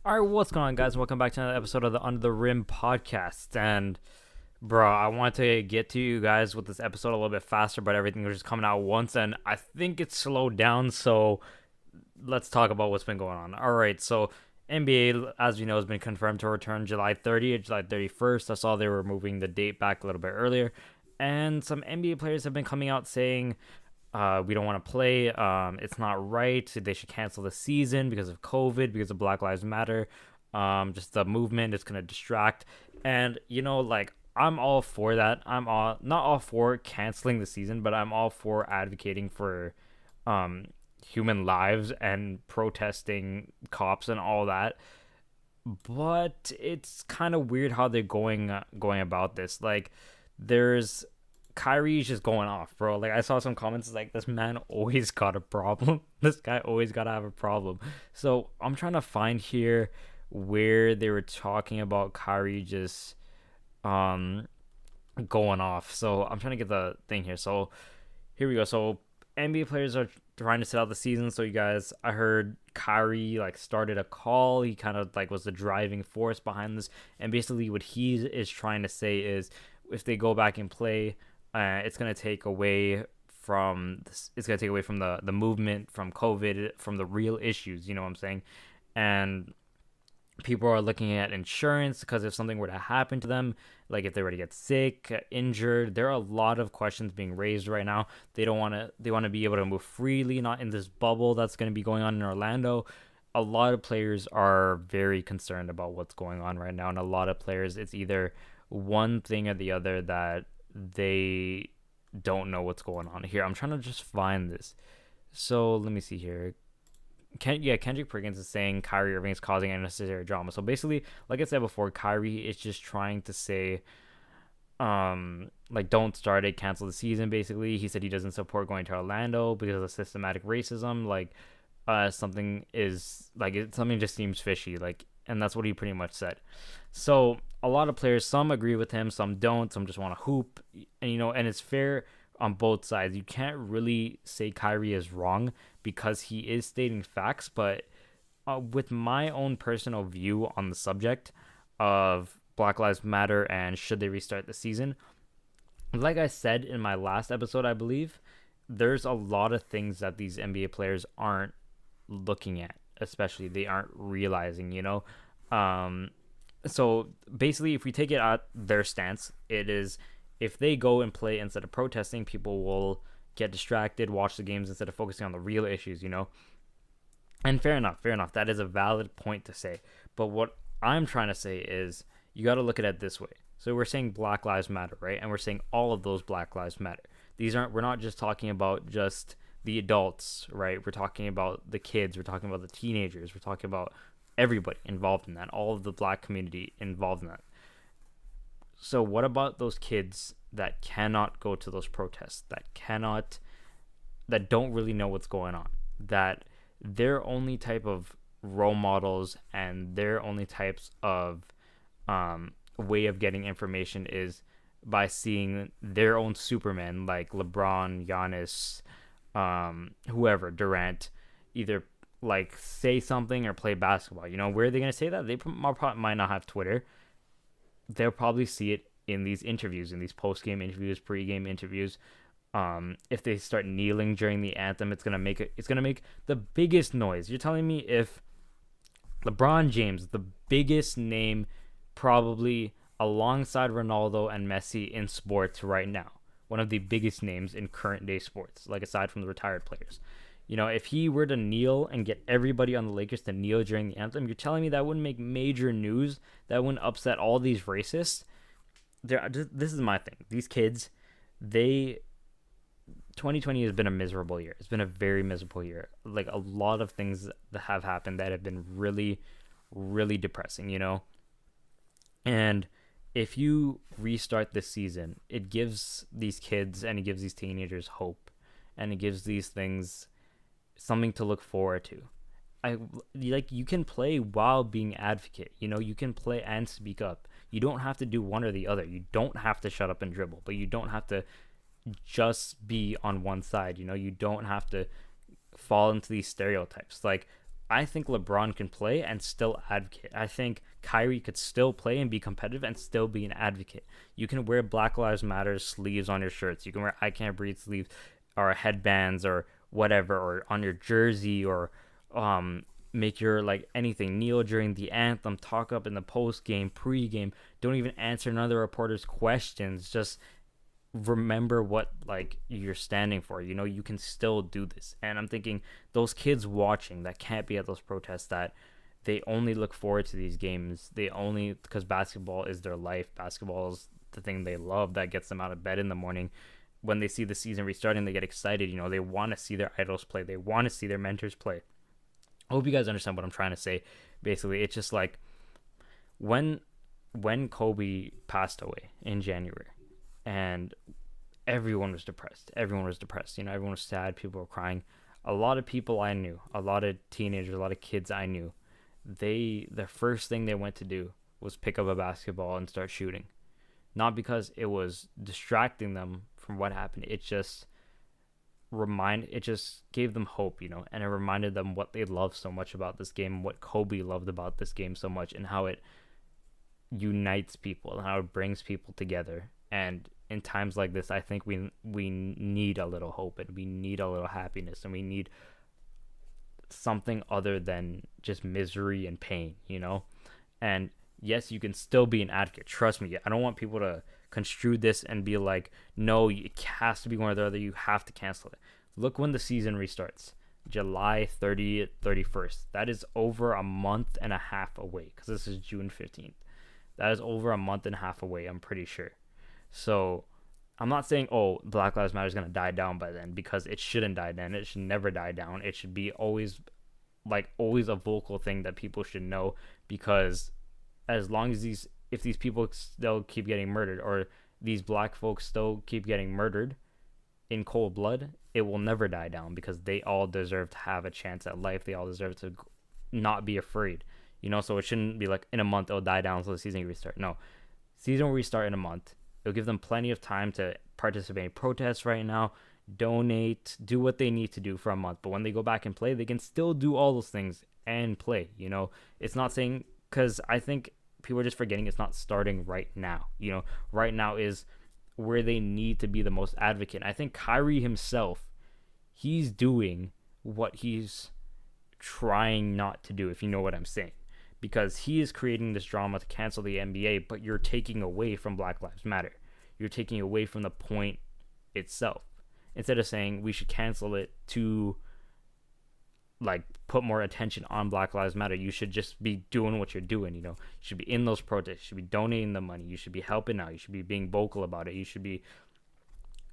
All right, what's going on, guys? Welcome back to another episode of the Under the Rim podcast. And, bro, I want to get to you guys with this episode a little bit faster, but everything was just coming out once, and I think it's slowed down. So let's talk about what's been going on. All right, so NBA, as you know, has been confirmed to return July 30th, July 31st. I saw they were moving the date back a little bit earlier, and some NBA players have been coming out saying we don't want to play. It's not right. They should cancel the season because of COVID, because of Black Lives Matter. Just the movement is gonna distract, and like I'm all for that. I'm all not all for canceling the season, but I'm all for advocating for um human lives and protesting cops and all that. But it's kind of weird how they're going about this. Like, there's Kyrie's just going off, bro. Like, I saw some comments like, this man always got a problem. This guy always got to have a problem. So I'm trying to find here where they were talking about Kyrie just um going off. So I'm trying to get the thing here. So here we go. So NBA players are trying to sit out the season. So you guys, I heard Kyrie like started a call. He kind of like was the driving force behind this. And basically, what he is trying to say is, if they go back and play, it's gonna take away from this. It's gonna take away from the movement, from COVID, from the real issues. You know what I'm saying? And people are looking at insurance, because if something were to happen to them, like if they were to get sick, injured, there are a lot of questions being raised right now. They want to be able to move freely, not in this bubble that's going to be going on in Orlando. A lot of players are very concerned about what's going on right now, and a lot of players, it's either one thing or the other, that they don't know what's going on here. I'm trying to just find this. So let me see here. Kendrick Perkins is saying Kyrie Irving is causing unnecessary drama. So basically, like I said before, Kyrie is just trying to say, like, don't start it, cancel the season. Basically, he said he doesn't support going to Orlando because of systematic racism. Like, something just seems fishy. Like, and that's what he pretty much said. So a lot of players, some agree with him, some don't, some just want to hoop, and it's fair on both sides. You can't really say Kyrie is wrong because he is stating facts, but with my own personal view on the subject of Black Lives Matter and should they restart the season, like I said in my last episode, I believe, there's a lot of things that these NBA players aren't looking at, especially they aren't realizing, so basically, if we take it at their stance, it is, if they go and play instead of protesting, people will get distracted, watch the games instead of focusing on the real issues. And fair enough. That is a valid point to say. But what I'm trying to say is, you got to look at it this way. So we're saying Black Lives Matter, right? And we're saying all of those Black Lives Matter. We're not just talking about just the adults, right? We're talking about the kids. We're talking about the teenagers. We're talking about everybody involved in that, all of the black community involved in that. So what about those kids that cannot go to those protests, that don't really know what's going on, that their only type of role models and their only types of way of getting information is by seeing their own Superman, like LeBron, Giannis, whoever, Durant, either like say something or play basketball. Where are they going to say that? They might not have Twitter. They'll probably see it in these interviews, in these post-game interviews, pre-game interviews. If they start kneeling during the anthem, it's gonna make the biggest noise. You're telling me if LeBron James, the biggest name probably alongside Ronaldo and Messi in sports right now, one of the biggest names in current day sports, like aside from the retired players, if he were to kneel and get everybody on the Lakers to kneel during the anthem, you're telling me that wouldn't make major news? That wouldn't upset all these racists? This is my thing. These kids, 2020 has been a miserable year. It's been a very miserable year. Like, a lot of things that have happened that have been really, really depressing. And if you restart this season, it gives these kids and it gives these teenagers hope, and it gives these things something to look forward to. You can play while being advocate. You can play and speak up. You don't have to do one or the other. You don't have to shut up and dribble, but you don't have to just be on one side. You don't have to fall into these stereotypes. Like, I think LeBron can play and still advocate. I think Kyrie could still play and be competitive and still be an advocate. You can wear Black Lives Matter sleeves on your shirts. You can wear I Can't Breathe sleeves or headbands or whatever, or on your jersey, or make your like anything, kneel during the anthem, talk up in the post game, pre game. Don't even answer none of the reporters' questions. Just remember what like you're standing for. You can still do this. And I'm thinking those kids watching that can't be at those protests, that they only look forward to these games, they only, because basketball is their life, basketball is the thing they love that gets them out of bed in the morning. When they see the season restarting, they get excited. They want to see their idols play, they want to see their mentors play. I hope you guys understand what I'm trying to say. Basically, it's just like when Kobe passed away in January, and everyone was depressed. Everyone was depressed. Everyone was sad. People were crying. A lot of people I knew, a lot of teenagers, a lot of kids I knew, the first thing they went to do was pick up a basketball and start shooting. Not because it was distracting them from what happened. It just gave them hope, and it reminded them what they loved so much about this game, what Kobe loved about this game so much, and how it unites people and how it brings people together. And in times like this, I think we need a little hope, and we need a little happiness, and we need something other than just misery and pain, And yes, you can still be an advocate. Trust me. I don't want people to construe this and be like, no, it has to be one or the other. You have to cancel it. Look when the season restarts. July 30th, 31st. That is over a month and a half away, because this is June 15th. That is over a month and a half away, I'm pretty sure. So I'm not saying, Black Lives Matter is going to die down by then, because it shouldn't die down. It should never die down. It should be always a vocal thing that people should know, because as long as if these people still keep getting murdered, or these black folks still keep getting murdered in cold blood, it will never die down, because they all deserve to have a chance at life. They all deserve to not be afraid, so it shouldn't be like in a month it'll die down so the season can restart. No, season will restart in a month. It'll give them plenty of time to participate in protests right now, donate, do what they need to do for a month. But when they go back and play, they can still do all those things and play. It's not saying, because I think people are just forgetting it's not starting right now. Right now is where they need to be the most advocate. I think Kyrie himself, he's doing what he's trying not to do, if you know what I'm saying. Because he is creating this drama to cancel the NBA, but you're taking away from Black Lives Matter. You're taking away from the point itself. Instead of saying we should cancel it to put more attention on Black Lives Matter, you should just be doing what you're doing. You should be in those protests. You should be donating the money. You should be helping out. You should be being vocal about it. You should be,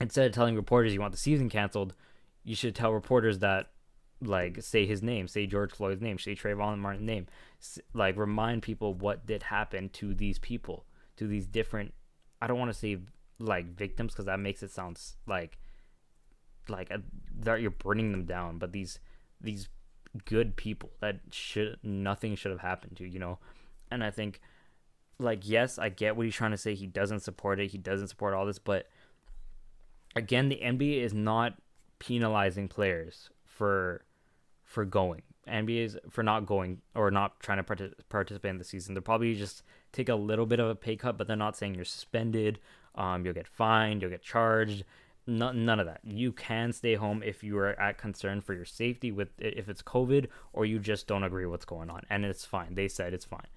instead of telling reporters you want the season canceled, you should tell reporters that, say his name, say George Floyd's name, say Trayvon Martin's name, remind people what did happen to these people, to these different, I don't want to say victims, because that makes it sound that you're bringing them down, but these good people that nothing should have happened to, And I think, yes, I get what he's trying to say. He doesn't support it. He doesn't support all this, but again, the NBA is not penalizing players for going. NBA is for not going or not trying to participate in the season. They'll probably just take a little bit of a pay cut, but they're not saying you're suspended. You'll get fined. You'll get charged. None of that. You can stay home if you are at concern for your safety, if it's COVID, or you just don't agree with what's going on, and it's fine. They said it's fine.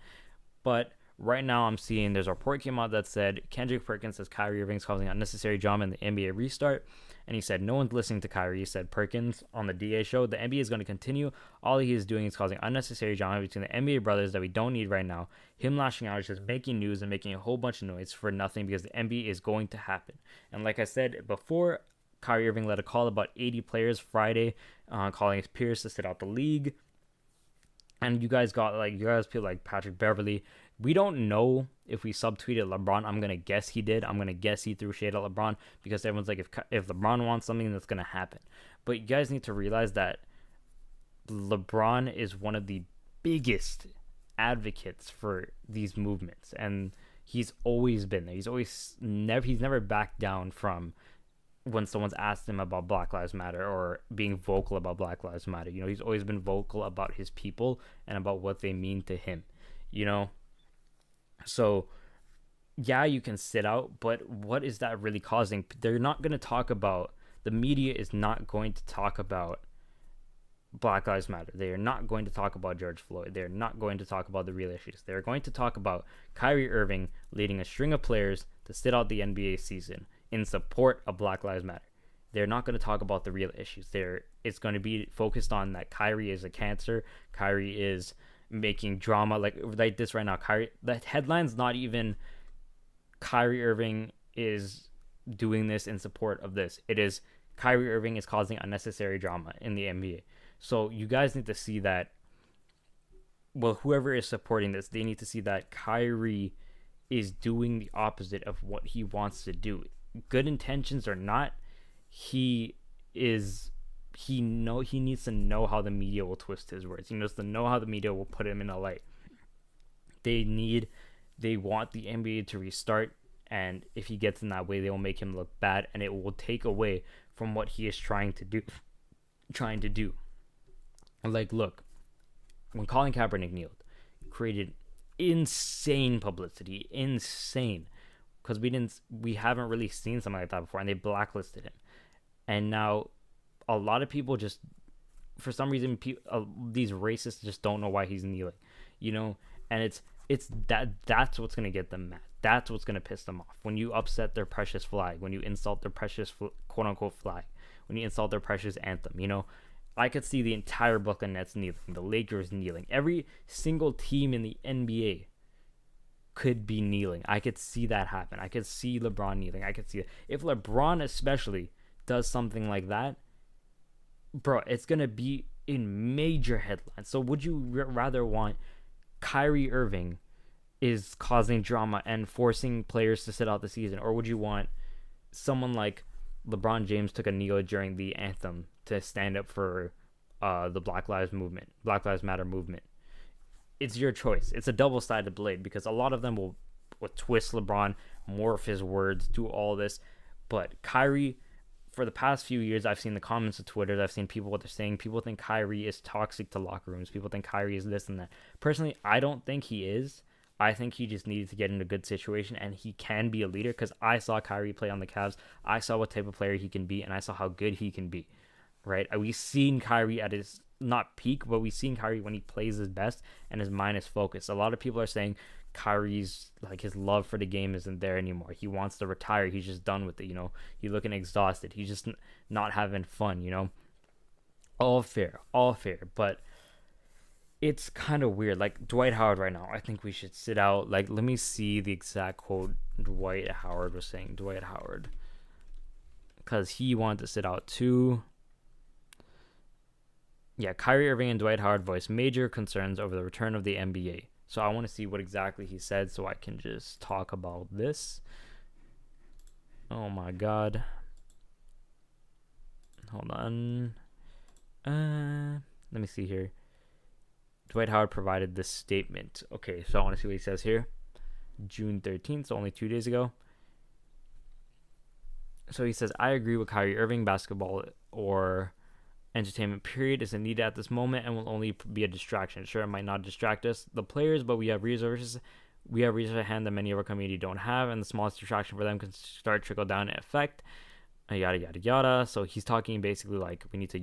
But right now I'm seeing there's a report came out that said Kendrick Perkins says Kyrie Irving's causing unnecessary drama in the NBA restart. And he said no one's listening to Kyrie. He said Perkins on the DA show, the NBA is going to continue. All he is doing is causing unnecessary drama between the NBA brothers that we don't need right now. Him lashing out is just making news and making a whole bunch of noise for nothing, because the NBA is going to happen. And like I said before, Kyrie Irving led a call about 80 players Friday, calling his peers to sit out the league. And you guys feel like Patrick Beverly. We don't know if we subtweeted LeBron. I'm going to guess he did. I'm going to guess he threw shade at LeBron, because everyone's like, if LeBron wants something, that's going to happen. But you guys need to realize that LeBron is one of the biggest advocates for these movements. And he's always been there. He's never backed down from when someone's asked him about Black Lives Matter or being vocal about Black Lives Matter. He's always been vocal about his people and about what they mean to him. You know, so yeah, you can sit out, but what is that really causing? They're not going to talk about, the media is not going to talk about Black Lives Matter. They are not going to talk about George Floyd. They're not going to talk about the real issues. They're going to talk about Kyrie Irving leading a string of players to sit out the NBA season in support of Black Lives Matter. They're not going to talk about the real issues. It's going to be focused on that Kyrie is a cancer. Kyrie is making drama like this right now. Kyrie, the headline's not even Kyrie Irving is doing this in support of this. It is Kyrie Irving is causing unnecessary drama in the NBA. So you guys need to see that. Well, whoever is supporting this, they need to see that Kyrie is doing the opposite of what he wants to do. Good intentions or not, he needs to know how the media will twist his words. He needs to know how the media will put him in a light. They want the NBA to restart, and if he gets in that way, they will make him look bad, and it will take away from what he is trying to do. Like, look, when Colin Kaepernick kneeled, created insane publicity, because we haven't really seen something like that before, and they blacklisted him, and now a lot of people just, for some reason, these racists just don't know why he's kneeling, and that's what's gonna get them mad. That's what's gonna piss them off. When you upset their precious flag, when you insult their precious quote unquote flag, when you insult their precious anthem, I could see the entire Brooklyn Nets kneeling, the Lakers kneeling, every single team in the NBA could be kneeling. I could see that happen. I could see LeBron kneeling. I could see it. If LeBron especially does something like that, bro, it's gonna be in major headlines. So would you rather want Kyrie Irving is causing drama and forcing players to sit out the season, or would you want someone like LeBron James took a kneel during the anthem to stand up for the Black Lives Matter movement? It's your choice. It's a double-sided blade, because a lot of them will twist LeBron, morph his words, do all this. But Kyrie, for the past few years, I've seen the comments of Twitter. I've seen what they're saying. People think Kyrie is toxic to locker rooms. People think Kyrie is this and that. Personally, I don't think he is. I think he just needed to get in a good situation, and he can be a leader, because I saw Kyrie play on the Cavs. I saw what type of player he can be, and I saw how good he can be, right? We've seen Kyrie at his, not peak, but we've seen Kyrie when he plays his best and his mind is focused. A lot of people are saying Kyrie's, his love for the game isn't there anymore. He wants to retire. He's just done with it, He's looking exhausted. He's just not having fun, All fair, but it's kind of weird. Like Dwight Howard right now, I think we should sit out. Let me see the exact quote Dwight Howard was saying. Dwight Howard, because he wanted to sit out too. Yeah, Kyrie Irving and Dwight Howard voiced major concerns over the return of the NBA. So I want to see what exactly he said so I can just talk about this. Oh my God. Hold on. Let me see here. Dwight Howard provided this statement. Okay, so I want to see what he says here. June 13th, so only 2 days ago. So he says, I agree with Kyrie Irving. Basketball or entertainment period isn't needed at this moment and will only be a distraction. Sure, it might not distract us, the players, but we have resources. We have resources at hand that many of our community don't have, and the smallest distraction for them can start trickle down effect. Yada yada yada. So he's talking basically we need to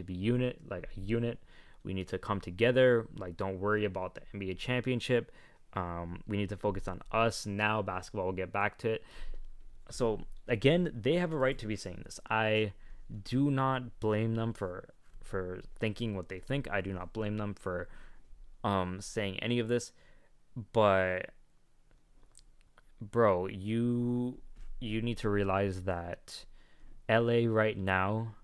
be a unit. We need to come together. Don't worry about the NBA championship. We need to focus on us now. Basketball will get back to it. So again, they have a right to be saying this. I do not blame them for thinking what they think. I do not blame them for saying any of this. But bro, you need to realize that LA right now,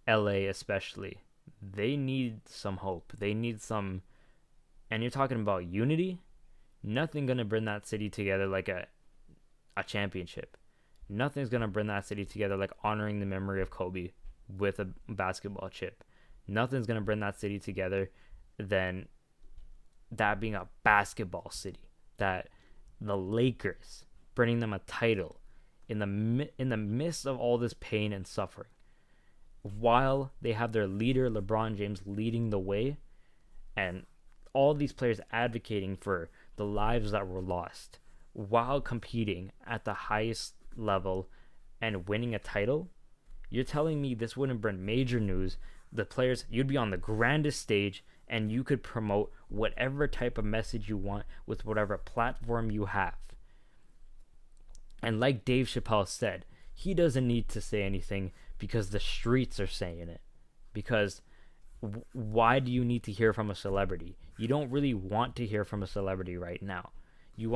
LA especially, they need some hope. They need some, and you're talking about unity. Nothing gonna bring that city together like a championship. Nothing's gonna bring that city together like honoring the memory of Kobe with a basketball chip. Nothing's gonna bring that city together than that being a basketball city. That the Lakers bringing them a title in the midst of all this pain and suffering, while they have their leader LeBron James leading the way, and all these players advocating for the lives that were lost, while competing at the highest level and winning a title. You're telling me this wouldn't bring major news? The players, you'd be on the grandest stage and you could promote whatever type of message you want with whatever platform you have. And like Dave Chappelle said, he doesn't need to say anything because the streets are saying it. Because why do you need to hear from a celebrity? You don't really want to hear from a celebrity right now. You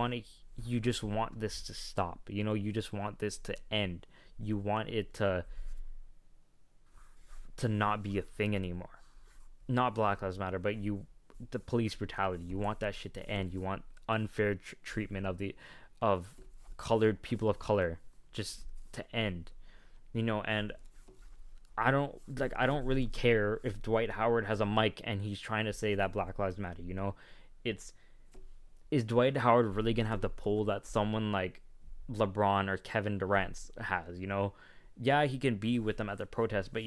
just want this to stop. You just want this to end. You want it to not be a thing anymore. Not Black Lives Matter, but the police brutality. You want that shit to end. You want unfair treatment of colored people of color just to end. And I don't really care if Dwight Howard has a mic and he's trying to say that Black Lives Matter. Is Dwight Howard really gonna have the pull that someone like LeBron or Kevin Durant has? Yeah, he can be with them at the protest, but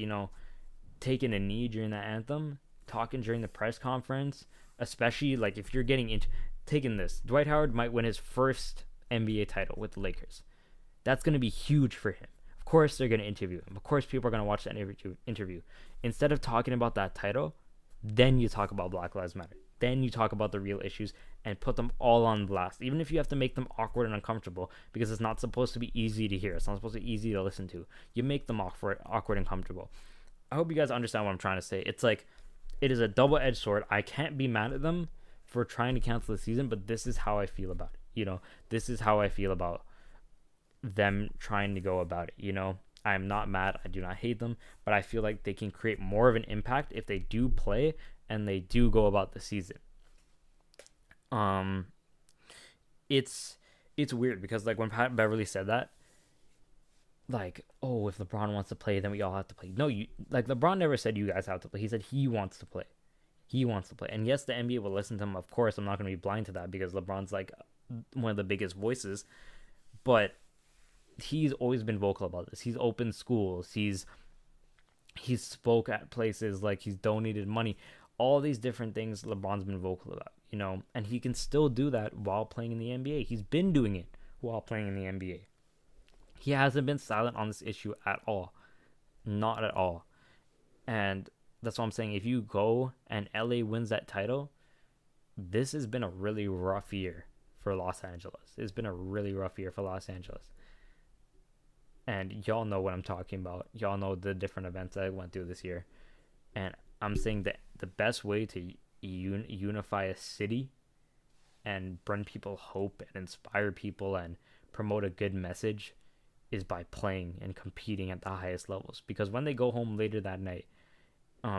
taking a knee during the anthem, talking during the press conference, especially like if you're getting into taking this, Dwight Howard might win his first NBA title with the Lakers. That's gonna be huge for him. Of course, they're gonna interview him. Of course, people are gonna watch that interview. Instead of talking about that title, then you talk about Black Lives Matter. Then you talk about the real issues and put them all on blast, even if you have to make them awkward and uncomfortable, because it's not supposed to be easy to hear. It's not supposed to be easy to listen to. You make them awkward and comfortable. I hope you guys understand what I'm trying to say. It's like, it is a double-edged sword. I can't be mad at them for trying to cancel the season, but this is how I feel about it. This is how I feel about them trying to go about it. I'm not mad. I do not hate them, but I feel like they can create more of an impact if they do play and they do go about the season. It's weird because like when Pat Beverly said that, like, oh, if LeBron wants to play, then we all have to play. No, LeBron never said you guys have to play. He said he wants to play. He wants to play. And yes, the NBA will listen to him. Of course, I'm not going to be blind to that because LeBron's like one of the biggest voices. But he's always been vocal about this. He's opened schools. He's spoke at places, like he's donated money. All these different things LeBron's been vocal about, and he can still do that while playing in the NBA. He's been doing it while playing in the NBA. He hasn't been silent on this issue at all. Not at all. And that's what I'm saying. If you go and LA wins that title, this has been a really rough year for Los Angeles. It's been a really rough year for Los Angeles. And y'all know what I'm talking about. Y'all know the different events that I went through this year. And I'm saying that the best way to unify a city and bring people hope and inspire people and promote a good message is by playing and competing at the highest levels. Because when they go home later that night,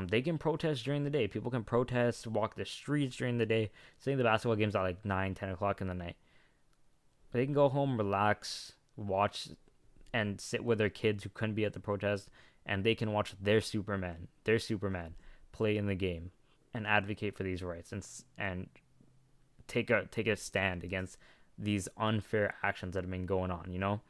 they can protest during the day. People can protest, walk the streets during the day. Saying the basketball games at like 9, 10 o'clock in the night. They can go home, relax, watch, and sit with their kids who couldn't be at the protest, and they can watch their Superman play in the game and advocate for these rights and take a stand against these unfair actions that have been going on,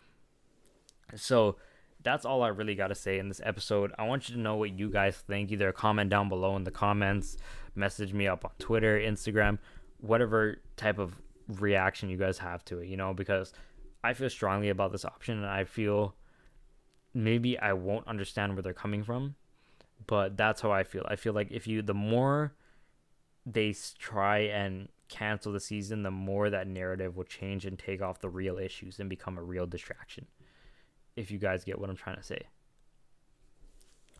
So that's all I really got to say in this episode. I want you to know what you guys think. Either comment down below in the comments, message me up on Twitter, Instagram, whatever type of reaction you guys have to it, because I feel strongly about this option, and I feel maybe I won't understand where they're coming from, but that's how I feel. I feel like the more they try and cancel the season, the more that narrative will change and take off the real issues and become a real distraction. If you guys get what I'm trying to say.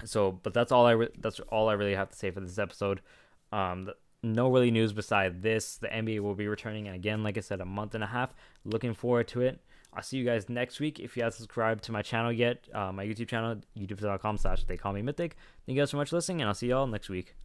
So, but that's all I really have to say for this episode. No really news beside this. The NBA will be returning, and again, like I said, a month and a half. Looking forward to it. I'll see you guys next week. If you haven't subscribed to my channel yet, my YouTube channel, youtube.com/theycallmemythic. Thank you guys so much for listening, and I'll see y'all next week.